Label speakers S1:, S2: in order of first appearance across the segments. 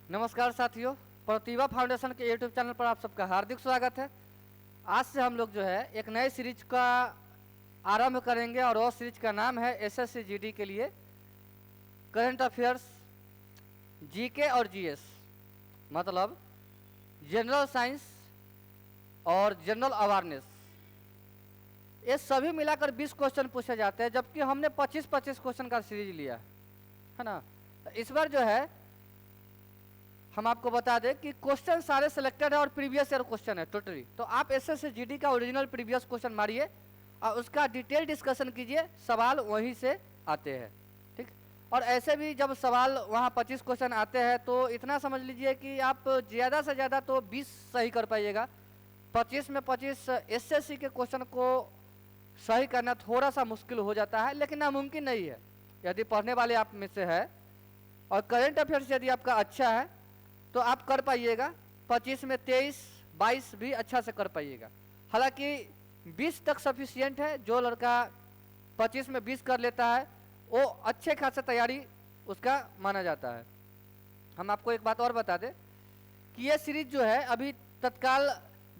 S1: नमस्कार साथियों, प्रतिभा फाउंडेशन के यूट्यूब चैनल पर आप सबका हार्दिक स्वागत है। आज से हम लोग जो है एक नए सीरीज का आरंभ करेंगे और वो सीरीज का नाम है एसएससी जीडी के लिए करंट अफेयर्स, जीके और जीएस, मतलब जनरल साइंस और जनरल अवेयरनेस। ये सभी मिलाकर 20 क्वेश्चन पूछे जाते हैं, जबकि हमने 25-25 क्वेश्चन का सीरीज लिया है ना। इस बार जो है हम आपको बता दें कि क्वेश्चन सारे सिलेक्टेड है और प्रीवियस ईयर क्वेश्चन है टोटली। तो आप एसएससी जीडी का ओरिजिनल प्रीवियस क्वेश्चन मारिए और उसका डिटेल डिस्कशन कीजिए, सवाल वहीं से आते हैं, ठीक। और ऐसे भी जब सवाल वहाँ 25 क्वेश्चन आते हैं तो इतना समझ लीजिए कि आप ज़्यादा से ज़्यादा तो 20 सही कर पाइएगा। 25 में 25 एसएससी के क्वेश्चन को सही करना थोड़ा सा मुश्किल हो जाता है, लेकिन नामुमकिन नहीं है यदि पढ़ने वाले आप में से है और करेंट अफेयर्स यदि आपका अच्छा है तो आप कर पाइएगा। 25 में 23-22 भी अच्छा से कर पाइएगा। हालांकि 20 तक सफिशियंट है। जो लड़का 25 में 20 कर लेता है वो अच्छे खासे तैयारी उसका माना जाता है। हम आपको एक बात और बता दें कि ये सीरीज जो है अभी तत्काल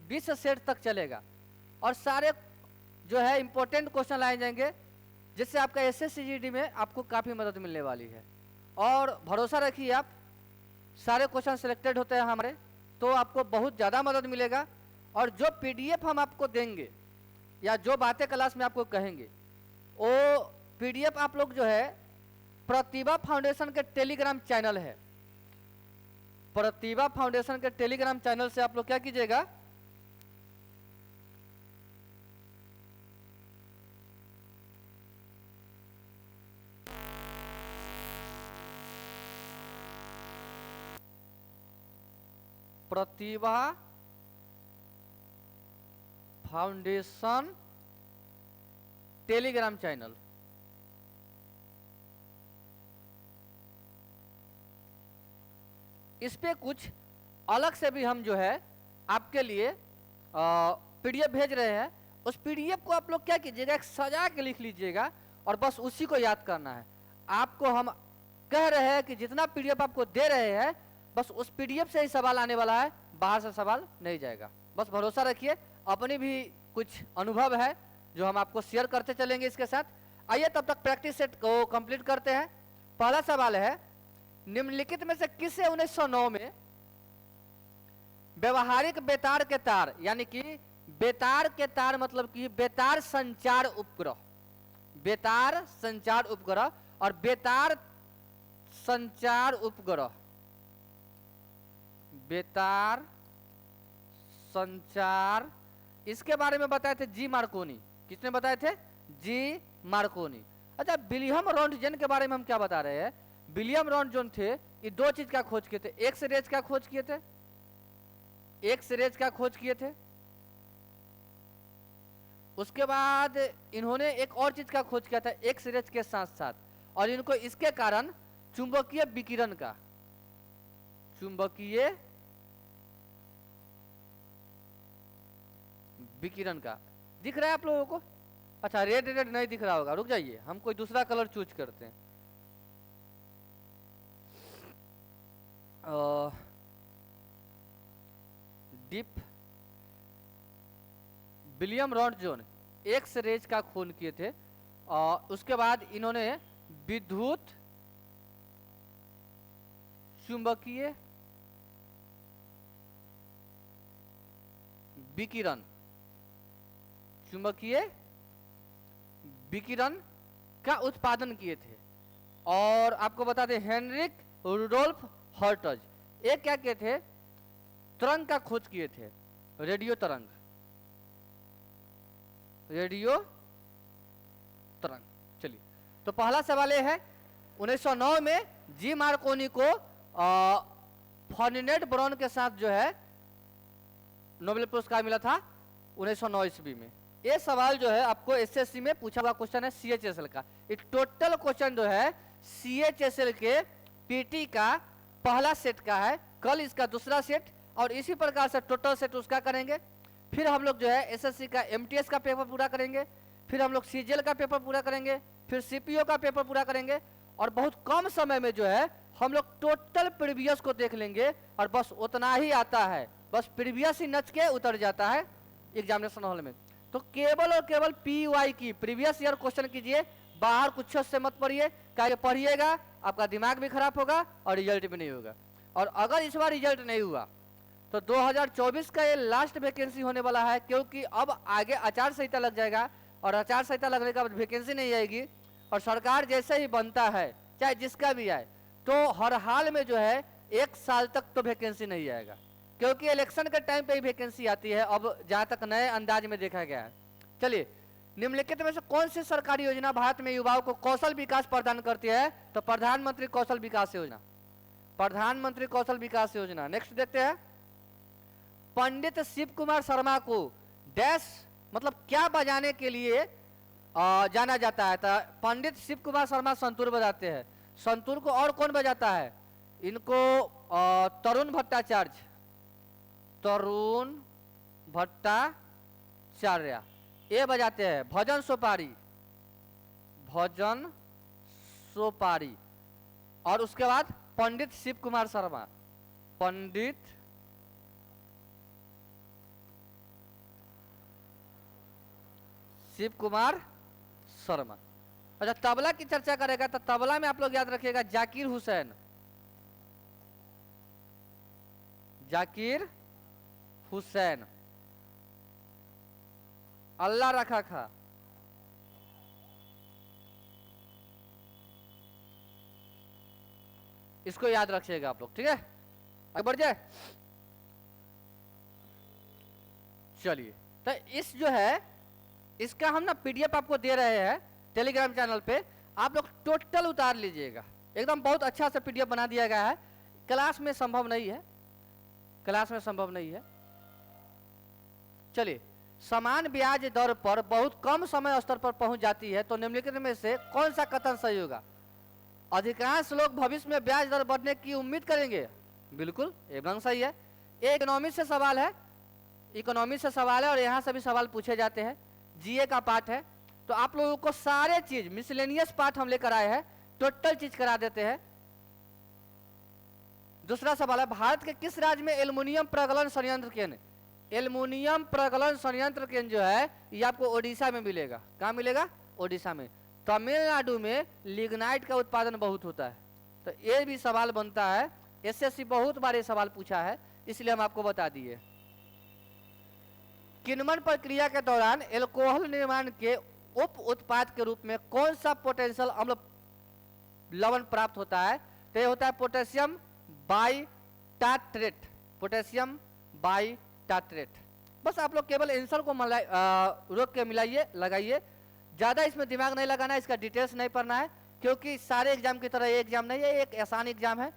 S1: 20 सेट तक चलेगा और सारे जो है इम्पोर्टेंट क्वेश्चन लाए जाएंगे, जिससे आपका एसएससी जीडी में आपको काफ़ी मदद मिलने वाली है। और भरोसा रखिए, आप सारे क्वेश्चन सिलेक्टेड होते हैं हमारे, तो आपको बहुत ज़्यादा मदद मिलेगा। और जो पीडीएफ हम आपको देंगे या जो बातें क्लास में आपको कहेंगे वो पीडीएफ आप लोग जो है प्रतिभा फाउंडेशन के टेलीग्राम चैनल है, प्रतिभा फाउंडेशन के टेलीग्राम चैनल से आप लोग क्या कीजिएगा, प्रतिभा फाउंडेशन टेलीग्राम चैनल, इस पे कुछ अलग से भी हम जो है आपके लिए पीडीएफ भेज रहे हैं। उस पीडीएफ को आप लोग क्या कीजिएगा, एक सजा के लिख लीजिएगा और बस उसी को याद करना है। आपको हम कह रहे हैं कि जितना पीडीएफ आपको दे रहे हैं बस उस पीडीएफ से ही सवाल आने वाला है, बाहर से सवाल नहीं जाएगा। बस भरोसा रखिए, अपनी भी कुछ अनुभव है जो हम आपको शेयर करते चलेंगे इसके साथ। आइए तब तक प्रैक्टिस सेट को कंप्लीट करते हैं। पहला सवाल है, निम्नलिखित में से किसे 1909 में व्यवहारिक बेतार के तार, यानी कि बेतार के तार मतलब कि बेतार संचार उपग्रह, बेतार संचार उपग्रह और बेतार संचार उपग्रह, बेतार संचार, इसके बारे में बताए थे जी मार्कोनी। किसने बताए थे? जी मार्कोनी। अच्छा, विलियम रॉन्टजन के बारे में हम क्या बता रहे हैं? विलियम रॉन्टजन थे, ये दो चीज का खोज किए थे। एक्स रेज का खोज किए थे, एक्स रेज का खोज किए थे। उसके बाद इन्होंने एक और चीज का खोज किया था एक्स रेज के साथ साथ, और इनको इसके कारण चुंबकीय विकिरण का, चुंबकीय विकिरण का, दिख रहा है आप लोगों को? अच्छा, रेड रेड नहीं दिख रहा होगा, रुक जाइए, हम कोई दूसरा कलर चूज करते हैं। डीप विलियम रॉन्टजन एक्स रेज का खून किए थे और उसके बाद इन्होंने विद्युत चुंबकीय विकिरण, चुंबकीय विकिरण का उत्पादन किए थे। और आपको बता दें हेनरिक रुडोल्फ हर्टज एक क्या किए थे, तरंग का खोज किए थे, रेडियो तरंग, रेडियो तरंग। चलिए, तो पहला सवाल ये है, 1909 में जी मार्कोनी को फर्डिनेंड ब्राउन के साथ जो है नोबेल पुरस्कार मिला था 1909 ईस्वी में। ये सवाल जो है आपको एसएससी में पूछा हुआ क्वेश्चन है सीएचएसएल का। ये टोटल क्वेश्चन जो है सीएचएसएल के पीटी का पहला सेट का है, कल इसका दूसरा सेट, और इसी प्रकार से टोटल सेट उसका करेंगे। फिर हम लोग जो है एसएससी का एमटीएस का पेपर पूरा करेंगे, फिर हम लोग सीजीएल का पेपर पूरा करेंगे, फिर सीपीओ का पेपर पूरा करेंगे, और बहुत कम समय में जो है हम लोग टोटल प्रीवियस को देख लेंगे और बस उतना ही आता है, बस प्रीवियस ही नच के उतर जाता है एग्जामिनेशन हॉल में। तो केवल और केवल PY की प्रीवियस ईयर क्वेश्चन कीजिए, बाहर कुछ से मत पढ़िए, क्या पढ़िएगा आपका दिमाग भी खराब होगा और रिजल्ट भी नहीं होगा। और अगर इस बार रिजल्ट नहीं हुआ तो 2024 का ये लास्ट वैकेंसी होने वाला है, क्योंकि अब आगे आचार संहिता लग जाएगा और आचार संहिता लगने के बाद वैकेंसी नहीं आएगी। और सरकार जैसे ही बनता है चाहे जिसका भी आए तो हर हाल में जो है 1 साल तक तो वैकेंसी नहीं आएगा, क्योंकि इलेक्शन के टाइम पे ही वैकेंसी आती है, अब जहां तक नए अंदाज में देखा गया है। चलिए, निम्नलिखित में से कौन सी सरकारी योजना भारत में युवाओं को कौशल विकास प्रदान करती है? तो प्रधानमंत्री कौशल विकास योजना, प्रधानमंत्री कौशल विकास योजना। नेक्स्ट देखते हैं, पंडित शिव कुमार शर्मा को डैश मतलब क्या बजाने के लिए जाना जाता है? तो पंडित शिव कुमार शर्मा संतूर बजाते हैं। संतूर को और कौन बजाता है? इनको तरुण भट्टाचार्य, तरुण भट्टाचार्य ये बजाते हैं। भजन सोपारी, भजन सोपारी। और उसके बाद पंडित शिव कुमार शर्मा, पंडित शिव कुमार शर्मा। अच्छा, तबला की चर्चा करेगा तो तबला में आप लोग याद रखिएगा जाकिर हुसैन, जाकिर हुसैन। अल्लाह रखा खा, इसको याद रखिएगा आप लोग, ठीक है। आगे बढ़ जाए। चलिए, तो इस जो है इसका हम ना PDF आपको दे रहे हैं टेलीग्राम चैनल पे, आप लोग टोटल उतार लीजिएगा, एकदम बहुत अच्छा से PDF बना दिया गया है। क्लास में संभव नहीं है, क्लास में संभव नहीं है। चलिए, समान ब्याज दर पर बहुत कम समय स्तर पर पहुंच जाती है, तो निम्नलिखित में से कौन सा कथन सही होगा? अधिकांश लोग भविष्य में ब्याज दर बढ़ने की उम्मीद करेंगे, बिल्कुल एकदम सही है। ये इकोनॉमी से सवाल है, इकोनॉमी से सवाल है और यहाँ से भी सवाल पूछे जाते हैं, GA का पार्ट है। तो आप लोगों को सारे चीज मिसलेनियस पार्ट हम लेकर आए हैं, टोटल चीज करा देते हैं। दूसरा सवाल है, भारत के किस राज्य में एल्युमिनियम प्रगलन संयंत्र केंद्र? एल्युमिनियम प्रगलन संयंत्र केंद्र जो है ये आपको ओडिशा में मिलेगा। कहाँ मिलेगा? ओडिशा में। तमिलनाडु में लिग्नाइट का उत्पादन बहुत होता है। तो ये भी सवाल बनता है, SSC बहुत बार ये सवाल पूछा है, इसलिए हम आपको बता दिए। किण्वन प्रक्रिया के दौरान एल्कोहल निर्माण के उप उत्पाद के रूप में कौन सा पोटेंशियल अम्ल लवण प्राप्त होता है? तो ये होता है पोटेशियम बाइटार्ट्रेट, पोटेशियम बाइटार्ट्रेट। बस आप लोग केवल आंसर को रोक के मिलाइए, लगाइए, ज्यादा इसमें दिमाग नहीं लगाना है, इसका डिटेल्स नहीं पढ़ना है, क्योंकि सारे एग्जाम की तरह ये एग्जाम नहीं है, एक आसान एग्जाम है।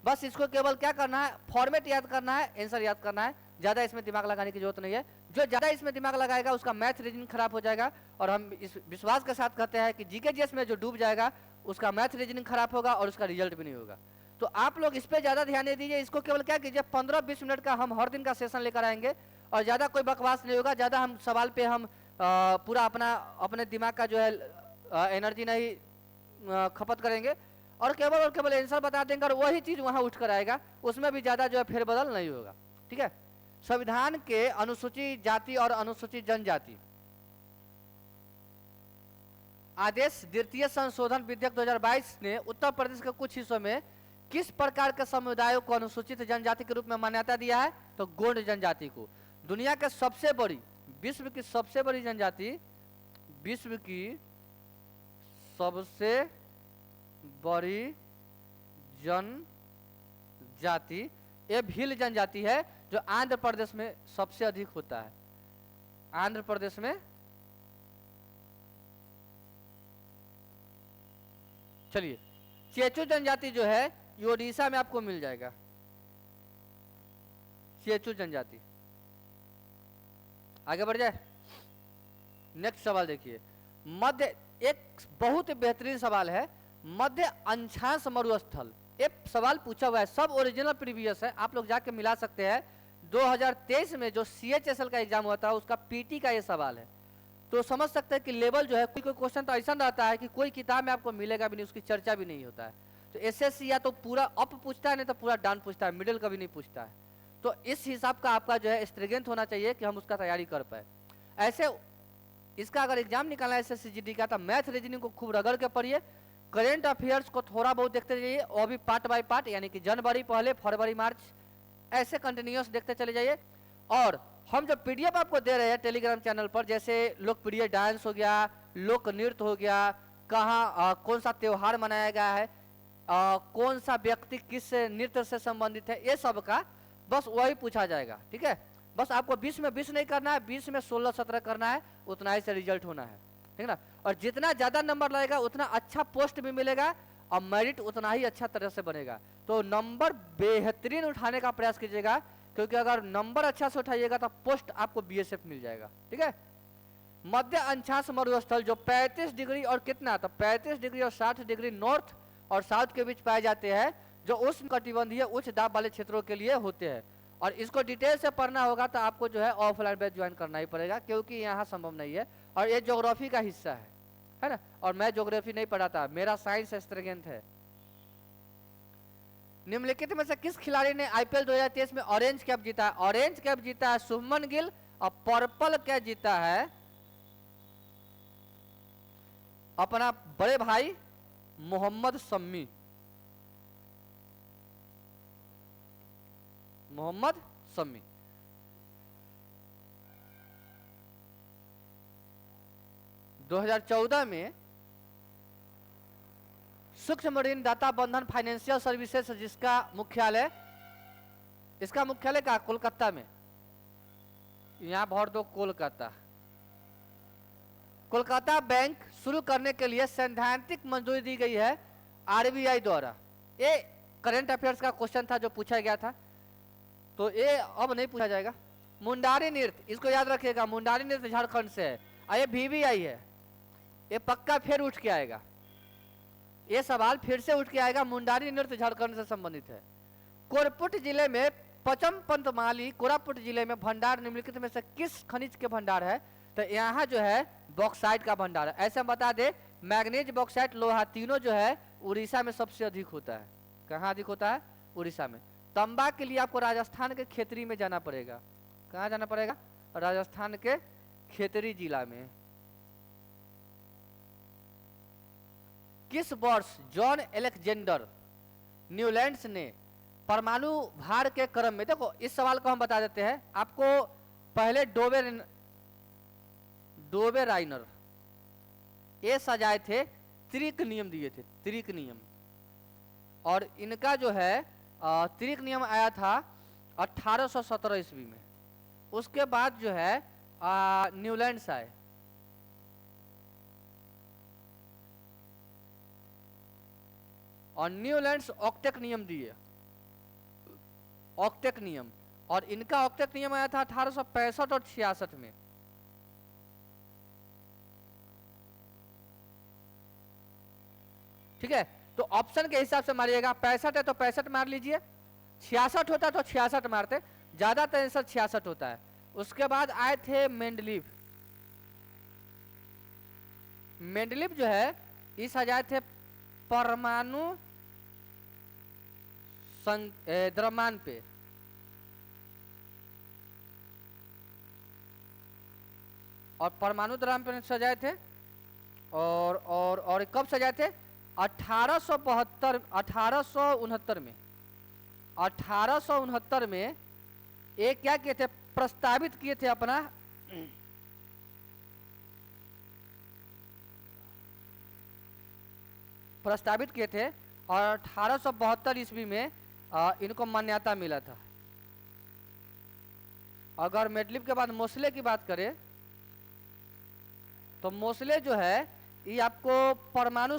S1: बस इसको केवल क्या करना है, फॉर्मेट याद करना है, आंसर याद करना है, ज्यादा इसमें दिमाग लगाने की जरूरत नहीं है। जो ज्यादा इसमें दिमाग लगाएगा उसका मैथ रीजनिंग खराब हो जाएगा, और हम इस विश्वास के साथ कहते हैं कि GK GS में जो डूब जाएगा उसका मैथ रीजनिंग खराब होगा और उसका रिजल्ट भी नहीं होगा। तो आप लोग इस पे ज्यादा ध्यान नहीं दीजिए, इसको केवल क्या कीजिए, 15-20 मिनट का हम हर दिन का सेशन लेकर आएंगे और ज्यादा कोई बकवास नहीं होगा, ज्यादा हम सवाल पे हम पूरा अपने दिमाग का जो है एनर्जी नहीं खपत करेंगे, और केवल आंसर बता देंगे और वही चीज वहां उठ कर आएगा, उसमें भी ज्यादा जो है फेरबदल नहीं होगा, ठीक है। संविधान के अनुसूचित जाति और अनुसूचित जनजाति आदेश द्वितीय संशोधन विधेयक 2022 ने उत्तर प्रदेश के कुछ हिस्सों में किस प्रकार के समुदायों को अनुसूचित जनजाति के रूप में मान्यता दिया है? तो गोंड जनजाति को। दुनिया के सबसे बड़ी, विश्व की सबसे बड़ी जनजाति, विश्व की सबसे बड़ी जनजाति ये भील जनजाति है, जो आंध्र प्रदेश में सबसे अधिक होता है। आंध्र प्रदेश में। चलिए, चेचू जनजाति जो है ये ओडिशा में आपको मिल जाएगा, चेचू जनजाति। आगे बढ़ जाए, नेक्स्ट सवाल देखिए। मध्य, एक बहुत बेहतरीन सवाल है, मध्य अंशांश मरुस्थल। एक सवाल पूछा हुआ है, सब ओरिजिनल प्रीवियस है, आप लोग जाके मिला सकते हैं। 2023 में जो CHSL का एग्जाम हुआ था उसका PT का ये सवाल है, तो समझ सकते हैं कि लेवल जो है, कोई क्वेश्चन तो ऐसा रहता है कि कोई किताब में आपको मिलेगा भी नहीं, उसकी चर्चा भी नहीं होता है। तो एसएससी या तो पूरा अप पूछता है, नहीं तो पूरा डाउन पूछता है, मिडिल कभी नहीं पूछता है। तो इस हिसाब का आपका जो है स्ट्रेंथ होना चाहिए कि हम उसका तैयारी कर पाए। ऐसे इसका अगर एग्जाम निकालना है एसएससी का, तो मैथ रीजनिंग को खूब रगड़ के पढ़िए, करेंट अफेयर्स को थोड़ा बहुत देखते जाइए, और भी पार्ट बाय पार्ट, यानी कि जनवरी पहले, फरवरी, मार्च, ऐसे कंटिन्यूस देखते चले जाइए। और हम जो पीडीएफ आपको दे रहे हैं टेलीग्राम चैनल पर, जैसे लोकप्रिय डांस हो गया, लोक नृत्य हो गया, कहाँ कौन सा त्योहार मनाया गया है, कौन सा व्यक्ति किस नृत्य से संबंधित है, ये सब का बस वही पूछा जाएगा। ठीक है, बस आपको 20 में 20 नहीं करना है, 20 में 16-17 करना है, उतना ही से रिजल्ट होना है। ठीक है ना, और जितना ज्यादा नंबर लगेगा उतना अच्छा पोस्ट भी मिलेगा और मेरिट उतना ही अच्छा तरह से बनेगा। तो नंबर बेहतरीन उठाने का प्रयास कीजिएगा, क्योंकि अगर नंबर अच्छा से उठाइएगा तो पोस्ट आपको बीएसएफ मिल जाएगा। ठीक है, मध्य अंशांश मरुस्थल जो 35 डिग्री और कितना, तो 35 डिग्री और 60 डिग्री नॉर्थ और साउथ के बीच पाए जाते हैं, जो उष्ण कटिबंधीय उच्च दाब वाले क्षेत्रों के लिए होते हैं। और इसको डिटेल से पढ़ना होगा तो आपको जो है ऑफलाइन बैच ज्वाइन करना ही पड़ेगा, क्योंकि यहाँ संभव नहीं है, और ये ज्योग्राफी का हिस्सा है ना, और मैं ज्योग्राफी नहीं पढ़ाता, मेरा साइंस स्ट्रेंथ है। निम्नलिखित में से किस खिलाड़ी ने आईपीएल 2023 में ऑरेंज कैप जीता है? ऑरेंज कैप जीता है शुभमन गिल, और पर्पल कैप जीता है अपना बड़े भाई मोहम्मद शमी। मोहम्मद शमी। दो 2014 में सूक्ष्म ऋण दाता बंधन फाइनेंशियल सर्विसेज, जिसका मुख्यालय, इसका मुख्यालय कहाँ? कोलकाता में। यहां भर दो कोलकाता। कोलकाता बैंक शुरू करने के लिए सैद्धांतिक मंजूरी दी गई है आरबीआई द्वारा। ये करंट अफेयर्स का क्वेश्चन था जो पूछा गया था, तो ये अब नहीं पूछा जाएगा। मुंडारी नृत्य, इसको याद रखिएगा, मुंडारी नृत्य झारखंड से है, और ये VVI है, ये पक्का फिर उठ के आएगा, ये सवाल फिर से उठ के आएगा। मुंडारी नृत्य झारखंड से संबंधित है। कोरापुट जिले में पचम पंतमाली, कोरापुट जिले में भंडार निम्नलिखित में से किस खनिज के भंडार है? तो यहाँ जो है बॉक्साइट का भंडार है। ऐसे हम बता दे, मैग्नीज, बॉक्साइट, लोहा तीनों जो है उड़ीसा में सबसे अधिक होता है। कहाँ अधिक होता है? उड़ीसा में। तंबा के लिए आपको राजस्थान के खेतरी में जाना पड़ेगा। कहाँ जाना पड़ेगा? राजस्थान के खेतरी जिला में। किस वर्ष जॉन एलेक्जेंडर न्यूलैंड्स ने परमाणु भार के क्रम में, देखो इस सवाल को हम बता देते हैं आपको, पहले डोबे राइनर ये सजाए थे, त्रिक नियम दिए थे, त्रिक नियम, और इनका जो है त्रिक नियम आया था 1817 ईस्वी में। उसके बाद जो है न्यूलैंड्स आए, और न्यूलैंड्स ऑक्टेक नियम दिए, ऑक्टेक नियम, और इनका ऑक्टेक नियम आया था 1865 और 66 में। ठीक है, तो ऑप्शन के हिसाब से मारिएगा। 65 है तो 65 मार लीजिए, 66 होता तो 66 मारते, ज्यादातर आंसर 66 होता है। उसके बाद आए थे मेंडलीव। मेंडलीव जो है इस सजाए थे परमाणु द्रव्यमान पे, और परमाणु द्रव्यमान पे सजाए थे, और कब सजाए थे? 1869 में। 1869 में एक क्या किए थे? प्रस्तावित किए थे अपना प्रस्तावित किए थे, और 1872 ईस्वी में इनको मान्यता मिला था। अगर मेडलिव के बाद मोसले की बात करें तो मोसले जो है ये आपको परमाणु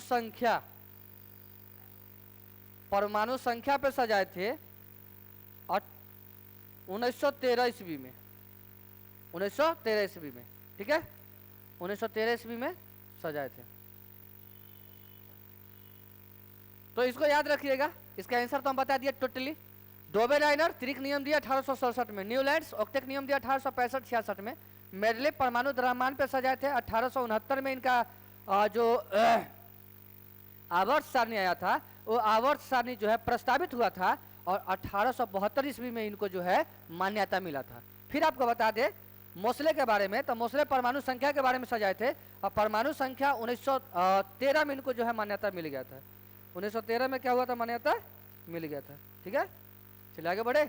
S1: संख्या पे सजाए थे 1913 ईस्वी में। 1913 ईस्वी में, ठीक है, 1913 ईस्वी में सजाए थे। तो इसको याद रखिएगा, इसका आंसर तो हम बता दिए टोटली। डोबे राइनर त्रिक नियम दिया 1867 में, न्यूलैंड्स ऑक्टेक नियम दिया 1865-66 में, मेडलिव परमाणु द्रव्यमान पे सजाए थे 1869 में। इनका जो आवर्त सारणी आया था वो आवर्त सारणी जो है प्रस्तावित हुआ था और 1872 ईस्वी में इनको जो है मान्यता मिला था। फिर आपको बता दें मोसले के बारे में, तो मोसले परमाणु संख्या के बारे में सजाए थे और परमाणु संख्या 1913 में इनको जो है मान्यता मिल गया था। 1913 में क्या हुआ था, मान्यता मिल गया था। ठीक है, चलिए आगे बढ़े।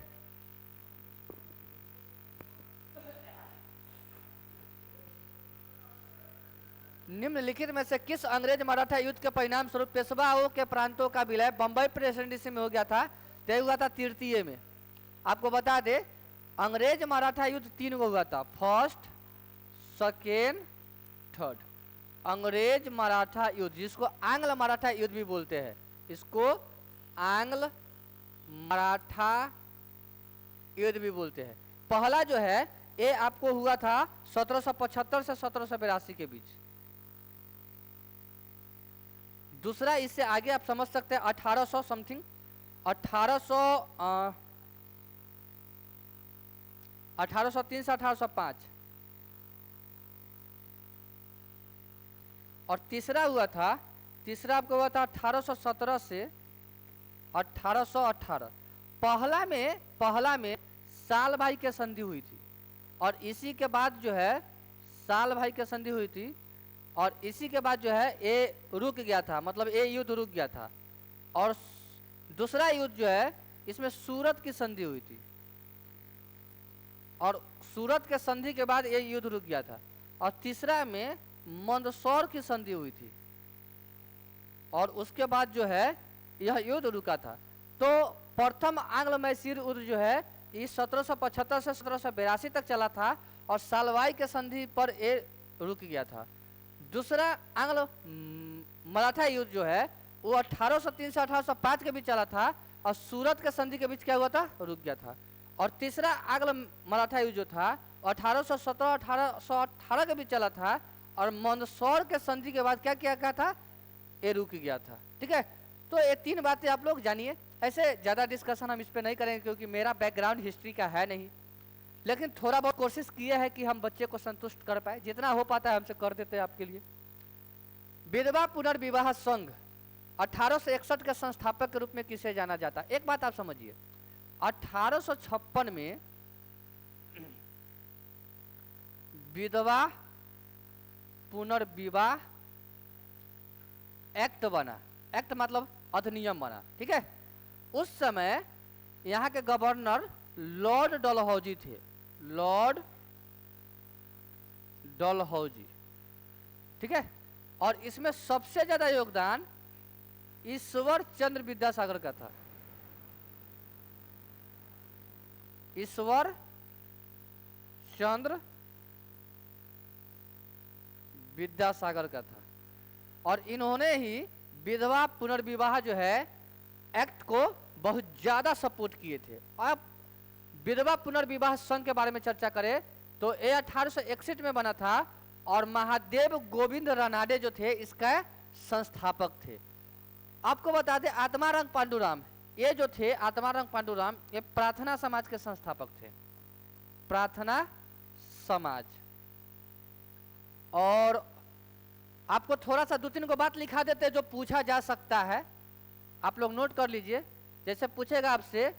S1: निम्नलिखित में से किस अंग्रेज मराठा युद्ध के परिणाम स्वरूप पेशवाओं के प्रांतों का विलय बंबई प्रेसिडेंसी में हो गया था? तय हुआ था तृतीय में। आपको बता दे अंग्रेज मराठा युद्ध 3 को हुआ था, फर्स्ट, सेकेंड, थर्ड। अंग्रेज मराठा युद्ध, जिसको आंग्ल मराठा युद्ध भी बोलते हैं, इसको आंग्ल मराठा युद्ध भी बोलते हैं। पहला जो है ये आपको हुआ था 1775 से 1782 के बीच। दूसरा इससे आगे आप समझ सकते हैं 1800 समथिंग, 1803 से 1805। और तीसरा हुआ था, तीसरा आपको हुआ था 1817 से 1818। पहला में साल भाई के संधि हुई थी और इसी के बाद जो है साल भाई के संधि हुई थी और इसी के बाद जो है ये रुक गया था, मतलब ये युद्ध रुक गया था। और दूसरा युद्ध जो है इसमें सूरत की संधि हुई थी और सूरत के संधि के बाद ये युद्ध रुक गया था। और तीसरा में मंदसौर की संधि हुई थी और उसके बाद जो है यह युद्ध रुका था। तो प्रथम आंग्ल मैसूर युद्ध जो है इस 1775 से 1782 तक चला था और सालवाई के संधि पर ये रुक गया था। दूसरा आंग्ल मराठा युद्ध जो है वो 1803 से 1805 के बीच चला था और सूरत के संधि के बीच क्या हुआ था, रुक गया था। और तीसरा आंग्ल मराठा युद्ध जो था 1817 1818 के बीच चला था और मंदसौर के संधि के बाद क्या किया था, ये रुक गया था। ठीक है, तो ये 3 बातें आप लोग जानिए। ऐसे ज़्यादा डिस्कशन हम इस पे नहीं करेंगे क्योंकि मेरा बैकग्राउंड हिस्ट्री का है नहीं, लेकिन थोड़ा बहुत कोशिश किए है कि हम बच्चे को संतुष्ट कर पाए, जितना हो पाता है हमसे कर देते हैं आपके लिए। विधवा पुनर्विवाह संघ 1861 के संस्थापक के रूप में किसे जाना जाता है? एक बात आप समझिए, 1856 में विधवा पुनर्विवाह एक्ट बना, एक्ट मतलब अधिनियम बना। ठीक है, उस समय यहाँ के गवर्नर लॉर्ड डलहौजी थे, लॉर्ड डलहौजी। ठीक है, और इसमें सबसे ज्यादा योगदान ईश्वर चंद्र विद्यासागर का था, ईश्वर चंद्र विद्यासागर का था। और इन्होंने ही विधवा पुनर्विवाह जो है एक्ट को बहुत ज्यादा सपोर्ट किए थे। अब विधवा पुनर्विवाह संघ के बारे में चर्चा करें तो ये 1861 में बना था और महादेव गोविंद रानाडे जो थे इसका संस्थापक थे। आपको बता दें आत्मारंग पांडुराम, ये जो थे आत्मारंग पांडुराम, ये प्रार्थना समाज के संस्थापक थे, प्रार्थना समाज। और आपको थोड़ा सा 2-3 को बात लिखा देते जो पूछा जा सकता है, आप लोग नोट कर लीजिए। जैसे पूछेगा आपसे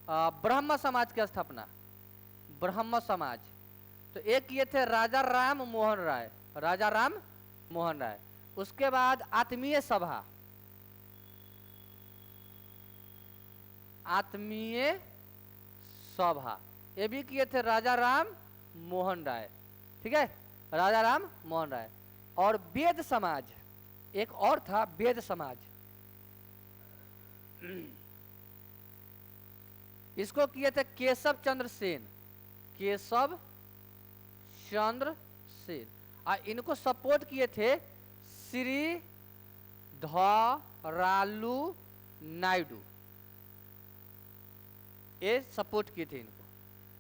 S1: ब्रह्म समाज की स्थापना, ब्रह्म समाज, तो एक किए थे राजा राम मोहन राय, राजा राम मोहन राय। उसके बाद आत्मीय सभा, आत्मीय सभा ये भी किए थे राजा राम मोहन राय। ठीक है, राजा राम मोहन राय। और वेद समाज एक और था, वेद समाज, इसको किए थे केशव चंद्र सेन, केशव चंद्र सेन। और इनको सपोर्ट किए थे श्री धरालू नायडू, ये सपोर्ट किए थे इनको।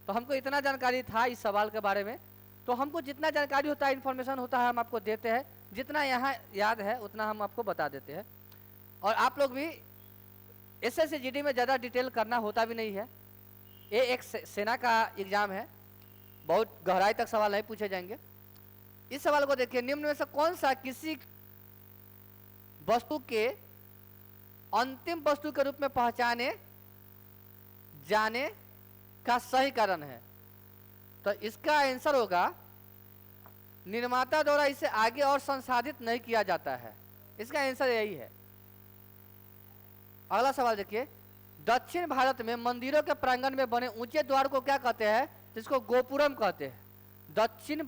S1: तो हमको इतना जानकारी था इस सवाल के बारे में, तो हमको जितना जानकारी होता है, इन्फॉर्मेशन होता है, हम आपको देते हैं। जितना यहाँ याद है उतना हम आपको बता देते हैं। और आप लोग भी एसएससी जीडी में ज़्यादा डिटेल करना होता भी नहीं है, ये एक सेना का एग्जाम है, बहुत गहराई तक सवाल नहीं पूछे जाएंगे। इस सवाल को देखिए, निम्न में से कौन सा किसी वस्तु के अंतिम वस्तु के रूप में पहचाने जाने का सही कारण है। तो इसका आंसर होगा निर्माता द्वारा इसे आगे और संसाधित नहीं किया जाता है। इसका आंसर यही है। अगला सवाल देखिए, दक्षिण भारत में मंदिरों के प्रांगण में बने ऊंचे द्वार को क्या कहते हैं? जिसको गोपुरम कहते हैं। दक्षिण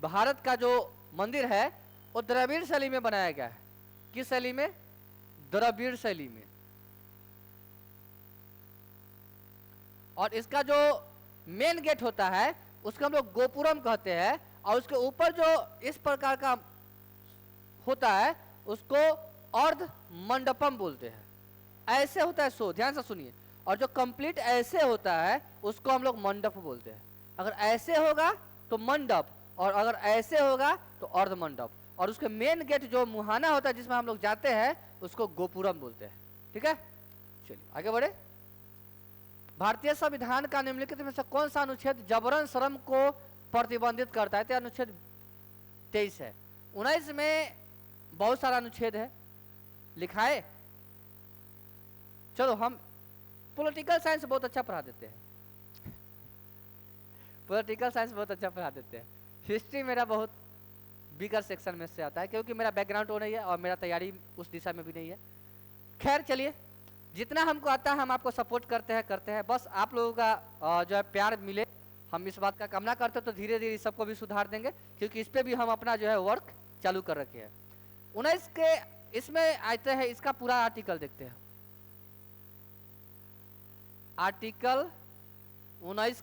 S1: भारत का जो मंदिर है वो द्रविड़ शैली में बनाया गया है। किस शैली में? द्रविड़ शैली में। और इसका जो मेन गेट होता है उसको हम लोग गोपुरम कहते हैं, और उसके ऊपर जो इस प्रकार का होता है उसको अर्ध मंडपम बोलते हैं। ऐसे होता है सो, ध्यान से सुनिए। और जो कंप्लीट ऐसे होता है उसको हम लोग मंडप बोलते हैं। अगर ऐसे होगा तो मंडप, और अगर ऐसे होगा तो अर्ध मंडप। और उसके मेन गेट जो मुहाना होता है जिसमें हम लोग जाते हैं उसको गोपुरम बोलते हैं। ठीक है, चलिए आगे बढ़े। भारतीय संविधान का निम्नलिखित में से कौन सा अनुच्छेद जबरन श्रम को प्रतिबंधित करता है? तो अनुच्छेद 23 है। 19 में बहुत सारा अनुच्छेद है, लिखा है। चलो, हम पॉलिटिकल साइंस बहुत अच्छा पढ़ा देते हैं। पॉलिटिकल साइंस बहुत अच्छा पढ़ा देते हैं। हिस्ट्री मेरा बहुत बिगर सेक्शन में से आता है, क्योंकि मेरा बैकग्राउंड वो नहीं है और मेरा तैयारी उस दिशा में भी नहीं है। खैर चलिए, जितना हमको आता है हम आपको सपोर्ट करते हैं। बस आप लोगों का जो है प्यार मिले, हम इस बात का कामना करते हैं। तो धीरे धीरे सबको भी सुधार देंगे, क्योंकि इस पे भी हम अपना जो है वर्क चालू कर रखे हैं। 19 के इसमें आते हैं, इसका पूरा आर्टिकल देखते हैं। आर्टिकल 19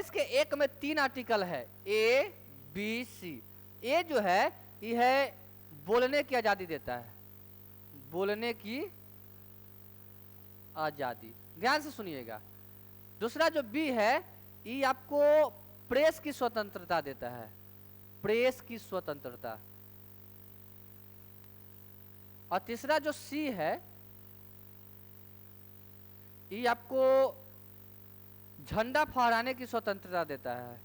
S1: के 1 में 3 आर्टिकल है, ए बी सी। ए जो है ये है बोलने की आजादी देता है, बोलने की आजादी। ध्यान से सुनिएगा। दूसरा जो बी है ये आपको प्रेस की स्वतंत्रता देता है, प्रेस की स्वतंत्रता। और तीसरा जो सी है ये आपको झंडा फहराने की स्वतंत्रता देता है।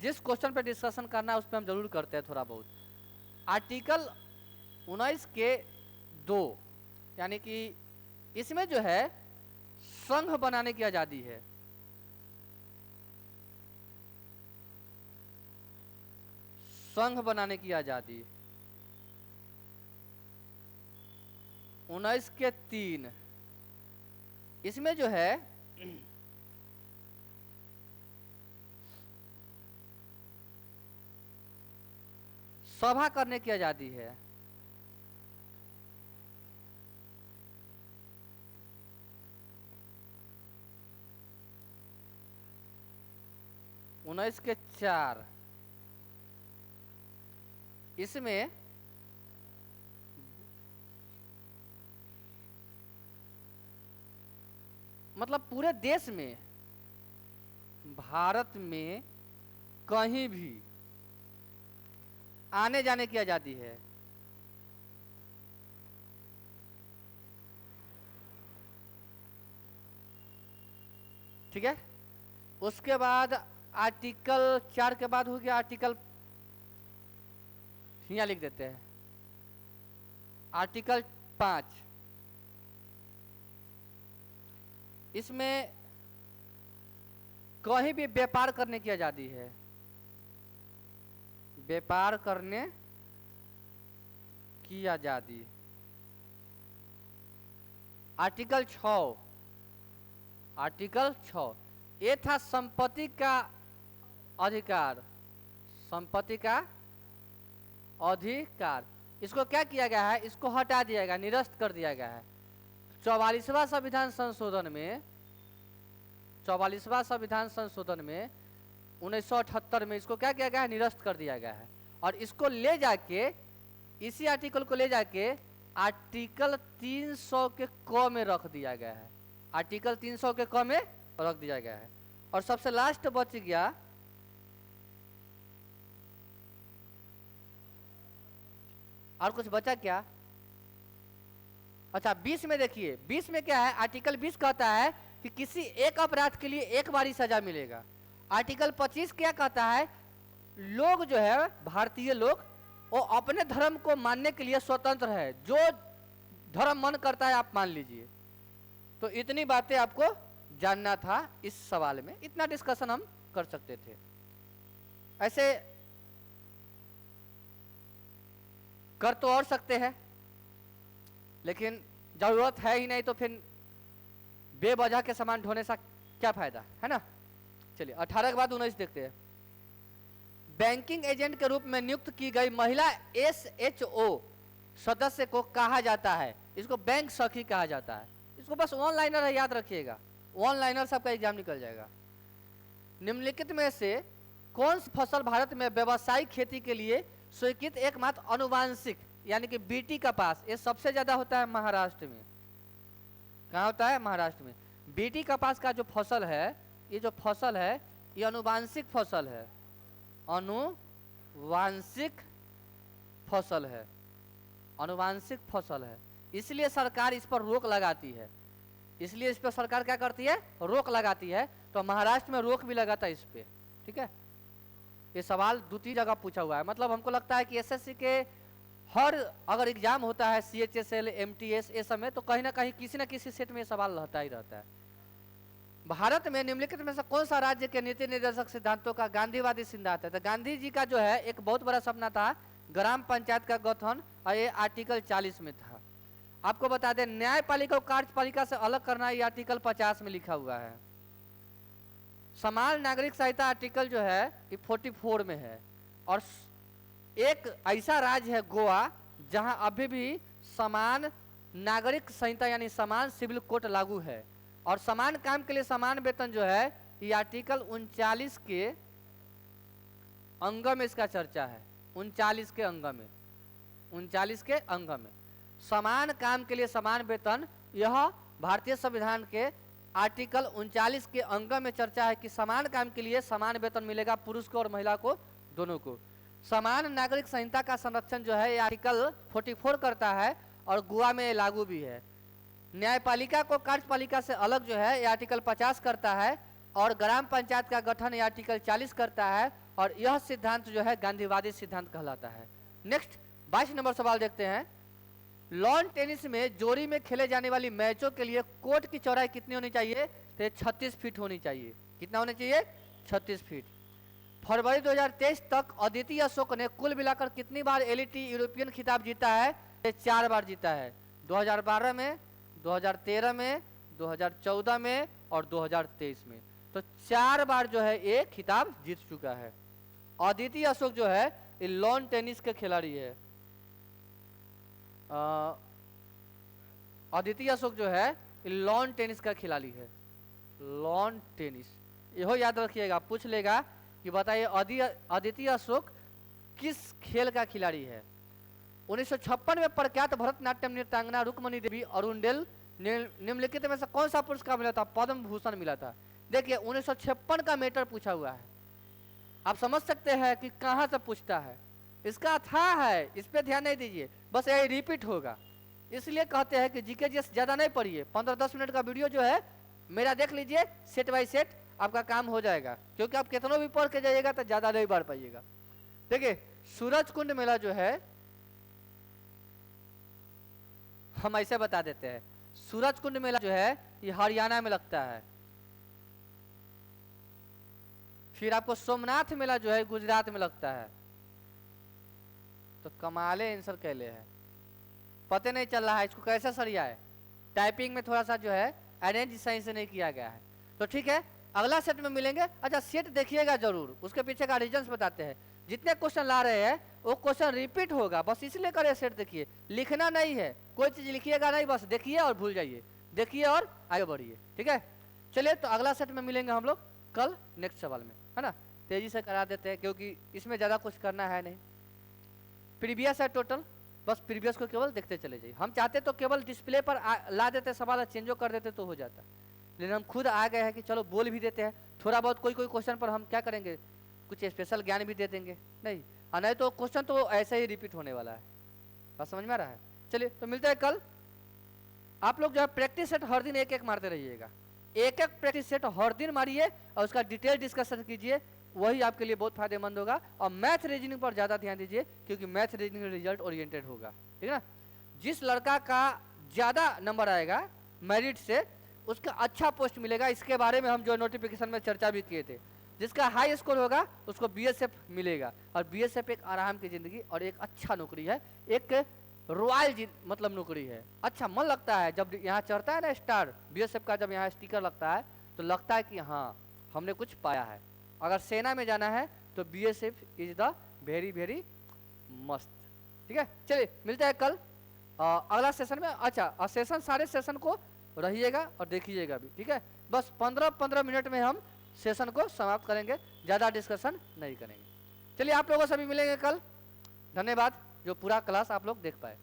S1: जिस क्वेश्चन पे डिस्कशन करना है उस पे हम जरूर करते हैं थोड़ा बहुत। आर्टिकल 19 के 2, यानी कि इसमें जो है संघ बनाने की आजादी है। संघ बनाने की आजादी। 19 के 3, इसमें जो है सभा करने की आजादी है। उन्नीस के 4, इसमें मतलब पूरे देश में, भारत में कहीं भी आने जाने की आजादी है। ठीक है। उसके बाद आर्टिकल 4 के बाद हो गया आर्टिकल, यहाँ लिख देते हैं आर्टिकल 5। इसमें कहीं भी व्यापार करने की आजादी है, व्यापार करने की आजादी। आर्टिकल 6, आर्टिकल 6 ये था संपत्ति का अधिकार, संपत्ति का अधिकार। इसको क्या किया गया है? इसको हटा दिया गया, निरस्त कर दिया गया है। 44वां संविधान संशोधन में, 44वां संविधान संशोधन में 1978 में इसको क्या किया गया है? निरस्त कर दिया गया है। और इसको ले जाके, इसी आर्टिकल को ले जाके आर्टिकल 300 के क में रख दिया गया है, आर्टिकल 300 के क में रख दिया गया है। और सबसे लास्ट बच गया और कुछ बचा क्या? अच्छा 20 में देखिए, 20 में क्या है? आर्टिकल 20 कहता है कि किसी एक अपराध के लिए एक बार ही सजा मिलेगा। आर्टिकल 25 क्या कहता है, लोग जो है भारतीय लोग वो अपने धर्म को मानने के लिए स्वतंत्र है, जो धर्म मन करता है आप मान लीजिए। तो इतनी बातें आपको जानना था इस सवाल में, इतना डिस्कशन हम कर सकते थे। ऐसे कर तो और सकते हैं, लेकिन जरूरत है ही नहीं तो फिर बेवजह के सामान ढोने से क्या फायदा है ना। चलिए 18 के बाद 19 देखते हैं। बैंकिंग एजेंट के रूप में नियुक्त की गई महिला SHO सदस्य को कहा जाता है, इसको बैंक सखी कहा जाता है। इसको बस ऑनलाइनर है, याद रखिएगा, ऑनलाइनर सबका एग्जाम निकल जाएगा। निम्नलिखित में से कौन सी फसल भारत में व्यावसायिक खेती के लिए स्वीकृत एकमात्र अनुवांशिक यानी कि बीटी कपास, ये सबसे ज्यादा होता है महाराष्ट्र में। कहाँ होता है? महाराष्ट्र में। बीटी कपास का जो फसल है, ये जो फसल है ये अनुवांशिक फसल है, अनुवांशिक फसल है, अनुवांशिक फसल है। इसलिए सरकार इस पर रोक लगाती है, इसलिए इस पर सरकार क्या करती है? रोक लगाती है। तो महाराष्ट्र में रोक भी लगाता है इस पे, ठीक है। ये सवाल दूसरी जगह पूछा हुआ है, मतलब हमको लगता है कि एसएससी के हर अगर एग्जाम होता है CHSL MTS ये सब में, तो कहीं ना कहीं किसी न किसी सेट में ये सवाल रहता ही रहता है। भारत में निम्नलिखित में से कौन सा राज्य के नीति निर्देशक सिद्धांतों का गांधीवादी सिद्धांत है? तो गांधी जी का जो है एक बहुत बड़ा सपना था ग्राम पंचायत का गठन, और ये आर्टिकल 40 में था। आपको बता दें न्यायपालिका को कार्यपालिका से अलग करना, ये आर्टिकल 50 में लिखा हुआ है। समान नागरिक संहिता आर्टिकल जो है ये 44 में है। और एक ऐसा राज्य है गोवा जहां अभी भी समान नागरिक संहिता यानी समान सिविल कोड लागू है। और समान काम के लिए समान वेतन जो है ये आर्टिकल 39 के अंग में इसका चर्चा है, 39 के अंग में, 39 के अंग में समान काम के लिए समान वेतन, यह भारतीय संविधान के आर्टिकल 39 के अंग में चर्चा है कि समान काम के लिए समान वेतन मिलेगा पुरुष को और महिला को, दोनों को। समान नागरिक संहिता का संरक्षण जो है ये आर्टिकल 44 करता है और गोवा में लागू भी है। न्यायपालिका को कार्यपालिका से अलग जो है ये आर्टिकल 50 करता है, और ग्राम पंचायत का गठन ये आर्टिकल 40 करता है, और यह सिद्धांत जो है गांधीवादी सिद्धांत कहलाता है। नेक्स्ट 22 नंबर सवाल देखते हैं। लॉन टेनिस में जोड़ी में खेले जाने वाली मैचों के लिए कोर्ट की चौड़ाई कितनी होनी चाहिए? तो 36 फीट होनी चाहिए। कितना होना चाहिए? 36 फीट। फरवरी 2023 तक अदिति अशोक ने कुल मिलाकर कितनी बार LET यूरोपियन खिताब जीता है? 4 बार जीता है, 2012 में, 2013 में, 2014 में और 2023 में। तो 4 बार जो है ये खिताब जीत चुका है। अदिति अशोक जो है ये लॉन टेनिस के खिलाड़ी है। अदिति अशोक जो है ये लॉन टेनिस का खिलाड़ी है। लॉन टेनिस, यहो याद रखिएगा, पूछ लेगा कि बताइए अदिति अशोक किस खेल का खिलाड़ी है। 1956 में प्रख्यात भरतनाट्यम नृत्यांगना रुक्मणी देवी अरुणडेल निम्नलिखित में से कौन सा पुरस्कार मिला था? पद्म भूषण मिला था। देखिए 1956 का मैटर पूछा हुआ है, आप समझ सकते हैं कि कहां से पूछता है। इसका था है, इस पे ध्यान नहीं दीजिए, बस यही रिपीट होगा। इसलिए कहते हैं कि जीके जीएस ज्यादा नहीं पढ़िए, 15-10 मिनट का वीडियो जो है मेरा देख लीजिए, सेट बाय सेट आपका काम हो जाएगा, क्योंकि आप कितना भी पढ़ के जाइएगा तो ज्यादा नहीं पढ़ पाइएगा। देखिए सूरज कुंड मेला जो है, हम ऐसे बता देते हैं, सूरज कुंड मेला जो है ये हरियाणा में लगता है। फिर आपको सोमनाथ मेला जो है गुजरात में लगता है। तो कमाले आंसर कहले है, पता नहीं चल रहा है इसको कैसे सरिया है। टाइपिंग में थोड़ा सा जो है अरेंज सही से नहीं किया गया है। तो ठीक है, अगला सेट में मिलेंगे। अच्छा सेट देखिएगा जरूर, उसके पीछे का रीजंस बताते हैं। जितने क्वेश्चन ला रहे हैं वो क्वेश्चन रिपीट होगा, बस इसलिए करे सेट देखिए, लिखना नहीं है, कोई चीज लिखिएगा नहीं, बस देखिए और भूल जाइए, देखिए और आगे बढ़िए। ठीक है, चलिए तो अगला सेट में मिलेंगे हम लोग कल नेक्स्ट सवाल में, है ना। तेजी से करा देते हैं क्योंकि इसमें ज्यादा कुछ करना है नहीं। प्रीवियस है टोटल, बस प्रीवियस को केवल देखते चले जाइए। हम चाहते तो केवल डिस्प्ले पर ला देते, सवाल चेंजो कर देते तो हो जाता, लेकिन हम खुद आ गए हैं कि चलो बोल भी देते हैं थोड़ा बहुत। कोई कोई क्वेश्चन पर हम क्या करेंगे, कुछ स्पेशल ज्ञान भी दे देंगे, नहीं नहीं तो क्वेश्चन तो ऐसे ही रिपीट होने वाला है। बात समझ में आ रहा है? चलिए तो मिलते हैं कल। आप लोग जो है प्रैक्टिस सेट हर दिन एक एक मारते रहिएगा, एक एक प्रैक्टिस सेट हर दिन मारिए और उसका डिटेल डिस्कशन कीजिए, वही आपके लिए बहुत फायदेमंद होगा। और मैथ रीजनिंग पर ज़्यादा ध्यान दीजिए क्योंकि मैथ रीजनिंग रिजल्ट ओरिएंटेड होगा, ठीक है ना। जिस लड़का का ज़्यादा नंबर आएगा मेरिट से उसका अच्छा पोस्ट मिलेगा, इसके बारे में हम जो नोटिफिकेशन में चर्चा भी किए थे। जिसका हाई स्कोर होगा उसको बीएसएफ मिलेगा, और बीएसएफ एक आराम की ज़िंदगी और एक अच्छा नौकरी है, एक रॉयल मतलब नौकरी है। अच्छा मन लगता है जब यहाँ चढ़ता है ना स्टार बीएसएफ का, जब यहाँ स्टिकर लगता है तो लगता है कि हाँ हमने कुछ पाया है। अगर सेना में जाना है तो BSF is the very very मस्त, ठीक है। चलिए मिलते हैं कल अगला सेशन में। अच्छा सेशन सारे सेशन को रहिएगा और देखिएगा भी, ठीक है। बस 15-15 मिनट में हम सेशन को समाप्त करेंगे, ज़्यादा डिस्कशन नहीं करेंगे। चलिए आप लोगों से भी मिलेंगे कल। धन्यवाद जो पूरा क्लास आप लोग देख पाए।